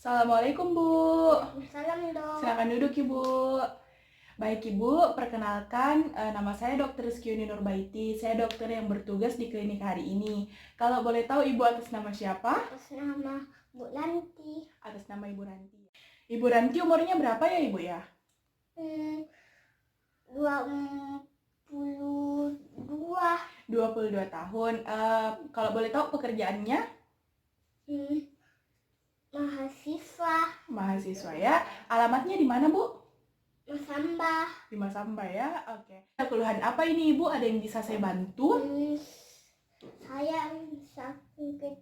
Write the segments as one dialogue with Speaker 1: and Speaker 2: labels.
Speaker 1: Assalamualaikum Bu.
Speaker 2: Salam dok.
Speaker 1: Silakan duduk Ibu. Baik Ibu, perkenalkan nama saya Dr. Rizkyuni Nurbaiti. Saya dokter yang bertugas di klinik hari ini. Kalau boleh tahu Ibu atas nama siapa?
Speaker 2: Atas nama Bu Lanti.
Speaker 1: Atas nama Ibu Ranti. Ibu Ranti umurnya berapa ya Ibu ya? 22 tahun. Kalau boleh tahu pekerjaannya? Mahasiswa ya. Alamatnya di mana Bu?
Speaker 2: Masamba.
Speaker 1: Di Masamba ya. Oke. Keluhan apa ini Ibu? Ada yang bisa saya bantu?
Speaker 2: Saya sakit.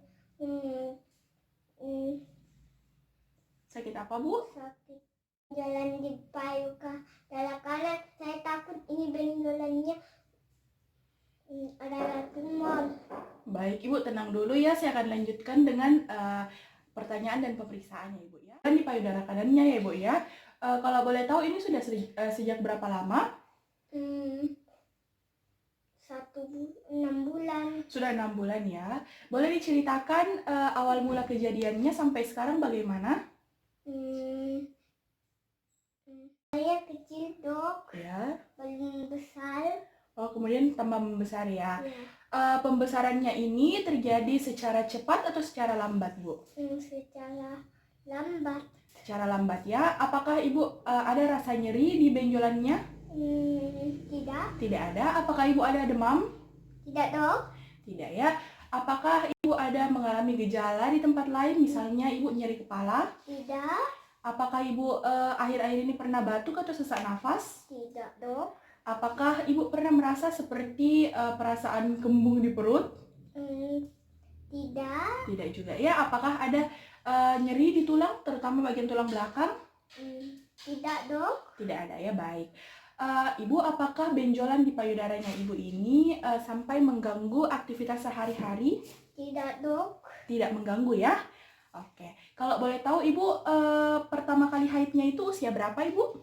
Speaker 1: Sakit apa Bu?
Speaker 2: Sakit jalan di payu darah kanan. Saya takut ini benjolannya ada tumor.
Speaker 1: Baik Ibu, tenang dulu ya. Saya akan lanjutkan dengan pertanyaan dan pemeriksaannya Ibu ya. Dan di payudara kanannya ya Ibu ya. Kalau boleh tahu ini sudah sejak berapa lama?
Speaker 2: 6 bulan.
Speaker 1: Sudah 6 bulan ya. Boleh diceritakan awal mula kejadiannya sampai sekarang bagaimana?
Speaker 2: Saya kecil dok,
Speaker 1: Ya.
Speaker 2: belum besar.
Speaker 1: Oh, kemudian tambah membesar ya.
Speaker 2: Ya.
Speaker 1: Pembesarannya ini terjadi secara cepat atau secara lambat Bu?
Speaker 2: Secara lambat.
Speaker 1: Secara lambat ya. Apakah Ibu ada rasa nyeri di benjolannya?
Speaker 2: Tidak.
Speaker 1: Tidak ada. Apakah Ibu ada demam?
Speaker 2: Tidak dok.
Speaker 1: Tidak ya. Apakah Ibu ada mengalami gejala di tempat lain, misalnya Ibu nyeri kepala?
Speaker 2: Tidak.
Speaker 1: Apakah Ibu akhir-akhir ini pernah batuk atau sesak nafas?
Speaker 2: Tidak dok.
Speaker 1: Apakah Ibu pernah merasa seperti perasaan kembung di perut?
Speaker 2: Tidak.
Speaker 1: Tidak juga ya. Apakah ada nyeri di tulang, terutama bagian tulang belakang?
Speaker 2: Tidak dok.
Speaker 1: Tidak ada ya, baik. Ibu, apakah benjolan di payudaranya Ibu ini sampai mengganggu aktivitas sehari-hari?
Speaker 2: Tidak dok.
Speaker 1: Tidak mengganggu ya? Oke. Kalau boleh tahu Ibu pertama kali haidnya itu usia berapa Ibu?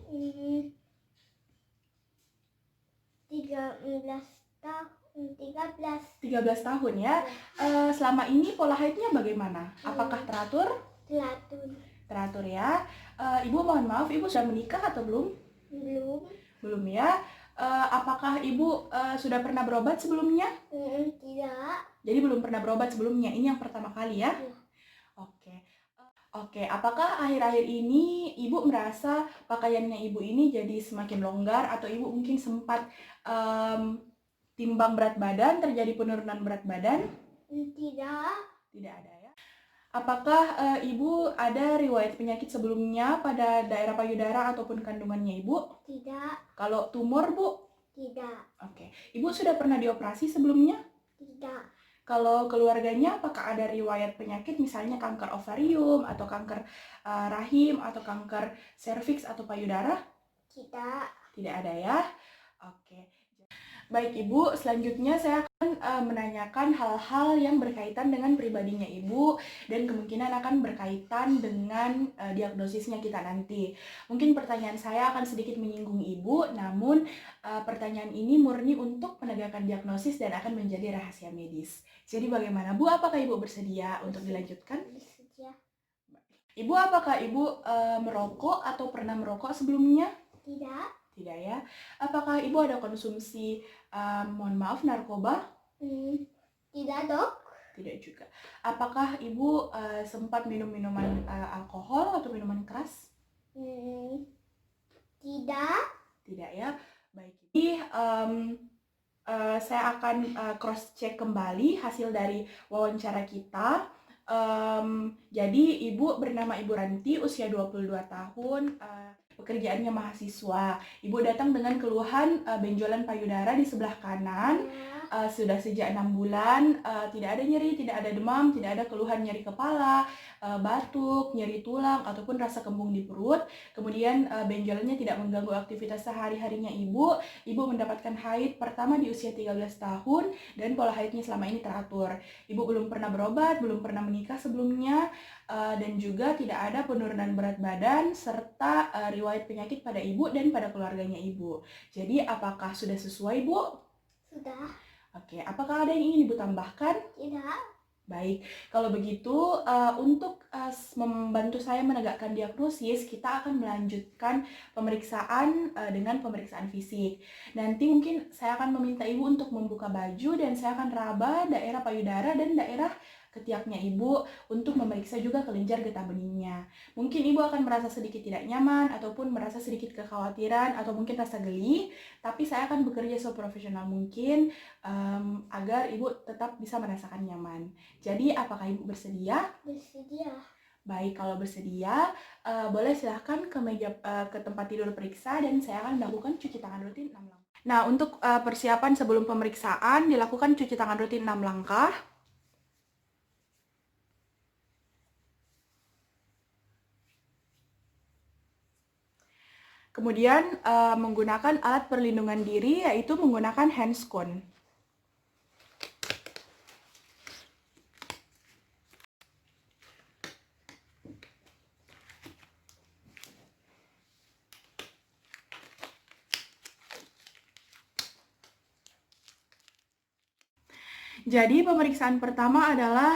Speaker 2: 13 tahun.
Speaker 1: 13 tahun ya. Selama ini pola haidnya bagaimana? Apakah teratur? Teratur ya. Ibu mohon maaf, Ibu sudah menikah atau belum? Belum ya. Apakah Ibu sudah pernah berobat sebelumnya?
Speaker 2: Tidak.
Speaker 1: Jadi belum pernah berobat sebelumnya. Ini yang pertama kali ya?
Speaker 2: Ya.
Speaker 1: Oke. Apakah akhir-akhir ini Ibu merasa pakaiannya Ibu ini jadi semakin longgar atau Ibu mungkin sempat timbang berat badan, terjadi penurunan berat badan?
Speaker 2: Tidak.
Speaker 1: Tidak ada ya. Apakah Ibu ada riwayat penyakit sebelumnya pada daerah payudara ataupun kandungannya Ibu?
Speaker 2: Tidak.
Speaker 1: Kalau tumor Bu?
Speaker 2: Tidak.
Speaker 1: Oke. Ibu sudah pernah dioperasi sebelumnya?
Speaker 2: Tidak.
Speaker 1: Kalau keluarganya apakah ada riwayat penyakit misalnya kanker ovarium atau kanker rahim atau kanker serviks atau payudara?
Speaker 2: Tidak.
Speaker 1: Tidak ada ya. Oke. Baik Ibu, selanjutnya saya akan menanyakan hal-hal yang berkaitan dengan pribadinya Ibu dan kemungkinan akan berkaitan dengan diagnosisnya kita nanti. Mungkin pertanyaan saya akan sedikit menyinggung Ibu, namun pertanyaan ini murni untuk penegakan diagnosis dan akan menjadi rahasia medis. Jadi bagaimana Bu, apakah Ibu bersedia untuk dilanjutkan?
Speaker 2: Bersedia.
Speaker 1: Ibu, apakah Ibu merokok atau pernah merokok sebelumnya?
Speaker 2: Tidak.
Speaker 1: Tidak ya. Apakah Ibu ada konsumsi, mohon maaf, narkoba?
Speaker 2: Tidak dok.
Speaker 1: Tidak juga. Apakah Ibu sempat minum minuman alkohol atau minuman keras?
Speaker 2: Tidak.
Speaker 1: Tidak ya. Baik. Jadi saya akan cross check kembali hasil dari wawancara kita. Jadi Ibu bernama Ibu Ranti, usia 22 tahun, pekerjaannya mahasiswa. Ibu datang dengan keluhan benjolan payudara di sebelah kanan. Sudah sejak 6 bulan, tidak ada nyeri, tidak ada demam, tidak ada keluhan nyeri kepala, batuk, nyeri tulang, ataupun rasa kembung di perut. Kemudian benjolannya tidak mengganggu aktivitas sehari-harinya Ibu. Ibu mendapatkan haid pertama di usia 13 tahun dan pola haidnya selama ini teratur. Ibu belum pernah berobat, belum pernah menikah sebelumnya, dan juga tidak ada penurunan berat badan serta riwayat penyakit pada Ibu dan pada keluarganya Ibu. Jadi apakah sudah sesuai Bu?
Speaker 2: Sudah.
Speaker 1: Oke, apakah ada yang ingin Ibu tambahkan?
Speaker 2: Tidak.
Speaker 1: Baik, kalau begitu untuk membantu saya menegakkan diagnosis, kita akan melanjutkan pemeriksaan dengan pemeriksaan fisik. Nanti mungkin saya akan meminta Ibu untuk membuka baju dan saya akan raba daerah payudara dan daerah ketiaknya Ibu untuk memeriksa juga kelenjar getah beningnya. Mungkin Ibu akan merasa sedikit tidak nyaman ataupun merasa sedikit kekhawatiran atau mungkin rasa geli, tapi saya akan bekerja seprofesional mungkin agar Ibu tetap bisa merasakan nyaman. Jadi, apakah Ibu bersedia?
Speaker 2: Bersedia.
Speaker 1: Baik, kalau bersedia, boleh silahkan ke tempat tidur periksa dan saya akan melakukan cuci tangan rutin 6 langkah. Nah, untuk persiapan sebelum pemeriksaan, dilakukan cuci tangan rutin 6 langkah. Kemudian, menggunakan alat perlindungan diri, yaitu menggunakan handscone. Jadi pemeriksaan pertama adalah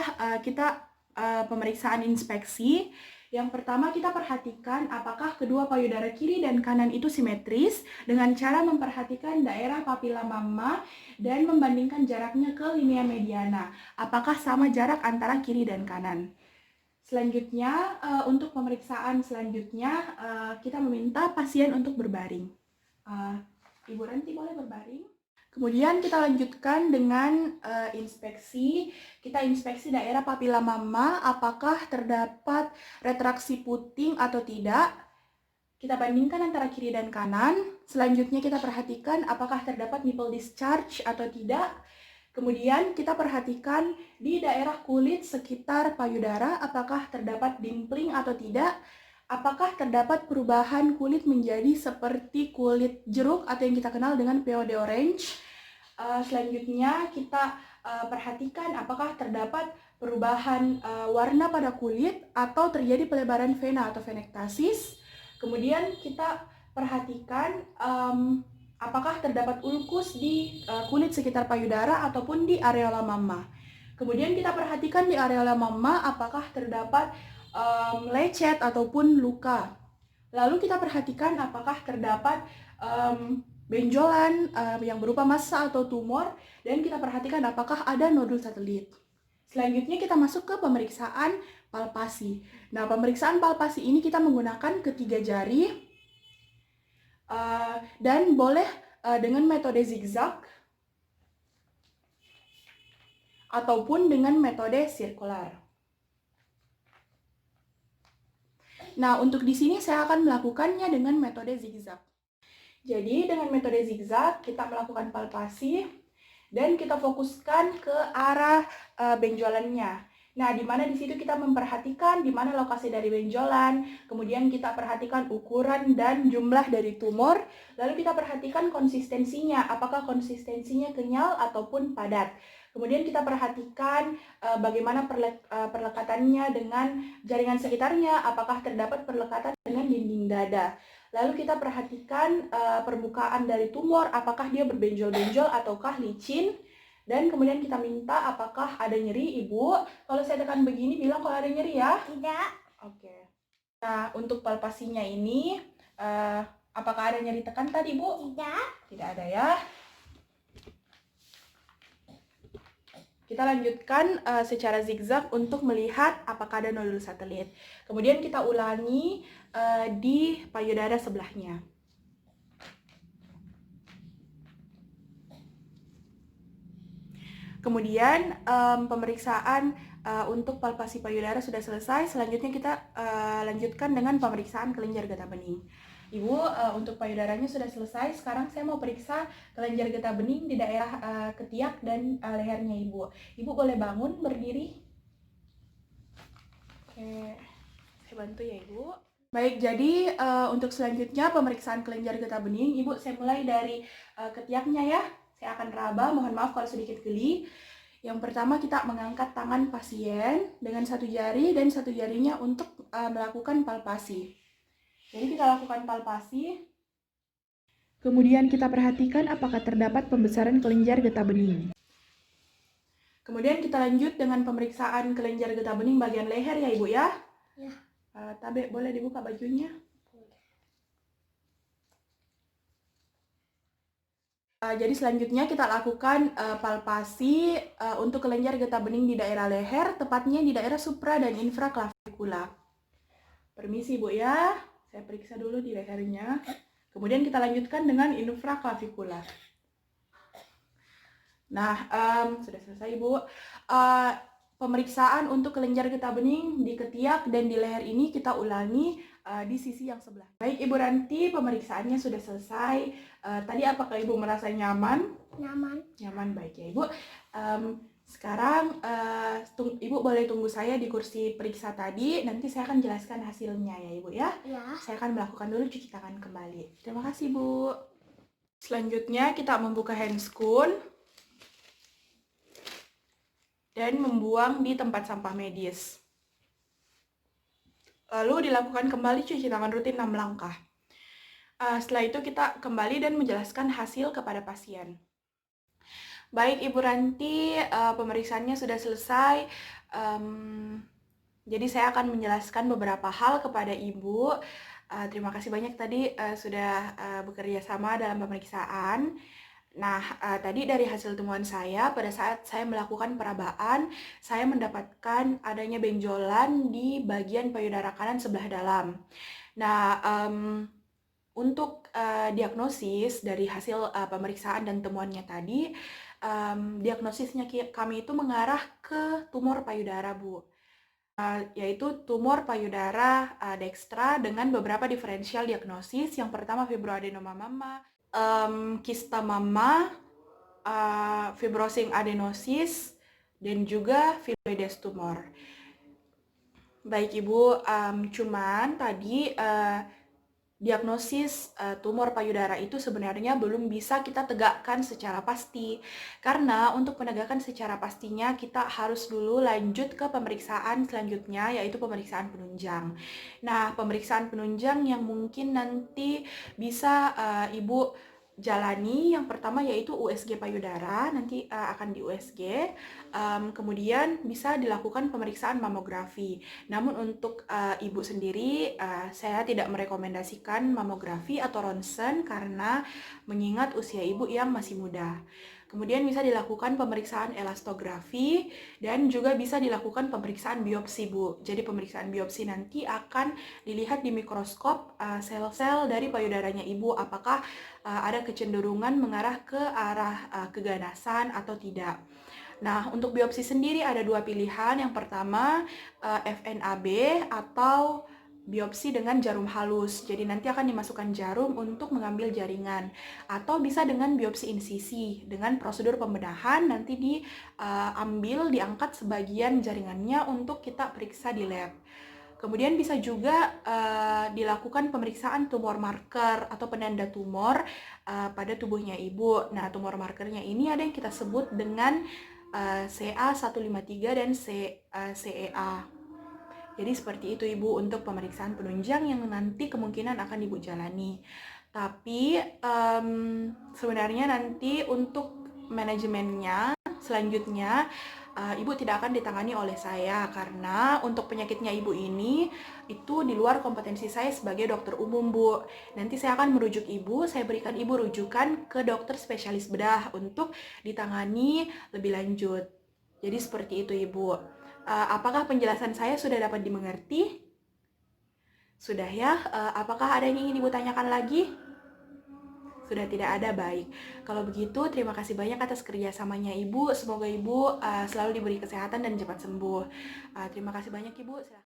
Speaker 1: pemeriksaan inspeksi. Yang pertama kita perhatikan apakah kedua payudara kiri dan kanan itu simetris dengan cara memperhatikan daerah papila mama dan membandingkan jaraknya ke linea mediana. Apakah sama jarak antara kiri dan kanan? Selanjutnya, untuk pemeriksaan selanjutnya, kita meminta pasien untuk berbaring. Ibu Ranti boleh berbaring? Kemudian kita lanjutkan dengan inspeksi. Kita inspeksi daerah papila mama, apakah terdapat retraksi puting atau tidak. Kita bandingkan antara kiri dan kanan. Selanjutnya kita perhatikan apakah terdapat nipple discharge atau tidak. Kemudian kita perhatikan di daerah kulit sekitar payudara, apakah terdapat dimpling atau tidak. Apakah terdapat perubahan kulit menjadi seperti kulit jeruk atau yang kita kenal dengan peyote orange. Selanjutnya kita perhatikan apakah terdapat perubahan warna pada kulit atau terjadi pelebaran vena atau venektasis. Kemudian kita perhatikan apakah terdapat ulkus di kulit sekitar payudara ataupun di areola mama. Kemudian kita perhatikan di areola mama apakah terdapat lecet ataupun luka. Lalu kita perhatikan apakah terdapat benjolan yang berupa massa atau tumor, dan kita perhatikan apakah ada nodul satelit. Selanjutnya kita masuk ke pemeriksaan palpasi. Nah, pemeriksaan palpasi ini kita menggunakan ketiga jari dan boleh dengan metode zigzag ataupun dengan metode sirkular. Nah, untuk di sini saya akan melakukannya dengan metode zigzag. Jadi dengan metode zigzag kita melakukan palpasi dan kita fokuskan ke arah benjolannya. Nah, di mana di situ kita memperhatikan di mana lokasi dari benjolan, kemudian kita perhatikan ukuran dan jumlah dari tumor, lalu kita perhatikan konsistensinya, apakah konsistensinya kenyal ataupun padat. Kemudian kita perhatikan bagaimana perlekatannya dengan jaringan sekitarnya, apakah terdapat perlekatan dengan dinding dada. Lalu kita perhatikan permukaan dari tumor, apakah dia berbenjol-benjol ataukah licin. Dan kemudian kita minta apakah ada nyeri, Ibu. Kalau saya tekan begini, bilang kalau ada nyeri ya?
Speaker 2: Tidak.
Speaker 1: Oke. Nah, untuk palpasinya ini, apakah ada nyeri tekan tadi, Bu?
Speaker 2: Tidak.
Speaker 1: Tidak ada ya. Kita lanjutkan secara zigzag untuk melihat apakah ada nodul satelit. Kemudian kita ulangi di payudara sebelahnya. Kemudian pemeriksaan untuk palpasi payudara sudah selesai. Selanjutnya kita lanjutkan dengan pemeriksaan kelenjar getah bening. Ibu, untuk payudaranya sudah selesai. Sekarang saya mau periksa kelenjar getah bening di daerah ketiak dan lehernya Ibu. Ibu boleh bangun, berdiri. Oke, saya bantu ya Ibu. Baik, jadi untuk selanjutnya pemeriksaan kelenjar getah bening. Ibu, saya mulai dari ketiaknya ya. Saya akan raba, mohon maaf kalau sedikit geli. Yang pertama kita mengangkat tangan pasien dengan satu jari dan satu jarinya untuk melakukan palpasi. Jadi kita lakukan palpasi. Kemudian kita perhatikan apakah terdapat pembesaran kelenjar getah bening. Kemudian kita lanjut dengan pemeriksaan kelenjar getah bening bagian leher ya Ibu ya.
Speaker 2: Ya.
Speaker 1: Tabe, boleh dibuka bajunya? Jadi selanjutnya kita lakukan palpasi untuk kelenjar getah bening di daerah leher, tepatnya di daerah supra dan infraklavikular. Permisi Bu ya, saya periksa dulu di lehernya. Kemudian kita lanjutkan dengan infraklavikular. Nah, sudah selesai Bu. Pemeriksaan untuk kelenjar getah bening di ketiak dan di leher ini kita ulangi di sisi yang sebelah. Baik Ibu Ranti, pemeriksaannya sudah selesai. Tadi apakah Ibu merasa nyaman?
Speaker 2: Nyaman.
Speaker 1: Nyaman, baik ya Ibu. Sekarang Ibu boleh tunggu saya di kursi periksa tadi. Nanti saya akan jelaskan hasilnya ya Ibu ya.
Speaker 2: Ya.
Speaker 1: Saya akan melakukan dulu cuci tangan kembali. Terima kasih Bu. Selanjutnya kita membuka handscoon dan membuang di tempat sampah medis. Lalu dilakukan kembali cuci tangan rutin 6 langkah. Setelah itu kita kembali dan menjelaskan hasil kepada pasien. Baik Ibu Ranti, pemeriksaannya sudah selesai. Jadi saya akan menjelaskan beberapa hal kepada Ibu. Terima kasih banyak tadi sudah bekerja sama dalam pemeriksaan. Nah, tadi dari hasil temuan saya, pada saat saya melakukan perabaan, saya mendapatkan adanya benjolan di bagian payudara kanan sebelah dalam. Nah, untuk diagnosis dari hasil pemeriksaan dan temuannya tadi, diagnosisnya kami itu mengarah ke tumor payudara, Bu. Yaitu tumor payudara dekstra dengan beberapa diferensial diagnosis. Yang pertama fibroadenoma mama, kista mama, fibrosing adenosis, dan juga fibroides tumor. Baik Ibu, cuman tadi diagnosis tumor payudara itu sebenarnya belum bisa kita tegakkan secara pasti. Karena untuk penegakan secara pastinya kita harus dulu lanjut ke pemeriksaan selanjutnya, yaitu pemeriksaan penunjang. Nah, pemeriksaan penunjang yang mungkin nanti bisa Ibu jalani, yang pertama yaitu USG payudara, nanti akan di USG. Kemudian bisa dilakukan pemeriksaan mamografi. Namun untuk Ibu sendiri, saya tidak merekomendasikan mamografi atau ronsen karena mengingat usia Ibu yang masih muda. Kemudian bisa dilakukan pemeriksaan elastografi dan juga bisa dilakukan pemeriksaan biopsi, Bu. Jadi pemeriksaan biopsi nanti akan dilihat di mikroskop sel-sel dari payudaranya Ibu apakah ada kecenderungan mengarah ke arah keganasan atau tidak. Nah, untuk biopsi sendiri ada dua pilihan. Yang pertama FNAB atau biopsi dengan jarum halus. Jadi nanti akan dimasukkan jarum untuk mengambil jaringan. Atau bisa dengan biopsi insisi. Dengan prosedur pembedahan nanti diambil, diangkat sebagian jaringannya untuk kita periksa di lab. Kemudian bisa juga dilakukan pemeriksaan tumor marker atau penanda tumor pada tubuhnya Ibu. Nah, tumor markernya ini ada yang kita sebut dengan CA153 dan CEA. Jadi seperti itu Ibu untuk pemeriksaan penunjang yang nanti kemungkinan akan Ibu jalani. Tapi sebenarnya nanti untuk manajemennya selanjutnya Ibu tidak akan ditangani oleh saya karena untuk penyakitnya Ibu ini itu di luar kompetensi saya sebagai dokter umum, Bu. Nanti saya akan merujuk Ibu, saya berikan Ibu rujukan ke dokter spesialis bedah untuk ditangani lebih lanjut. Jadi seperti itu Ibu. Apakah penjelasan saya sudah dapat dimengerti? Sudah ya? Apakah ada yang ingin Ibu tanyakan lagi? Sudah tidak ada, baik. Kalau begitu, terima kasih banyak atas kerjasamanya Ibu. Semoga Ibu selalu diberi kesehatan dan cepat sembuh. Terima kasih banyak Ibu.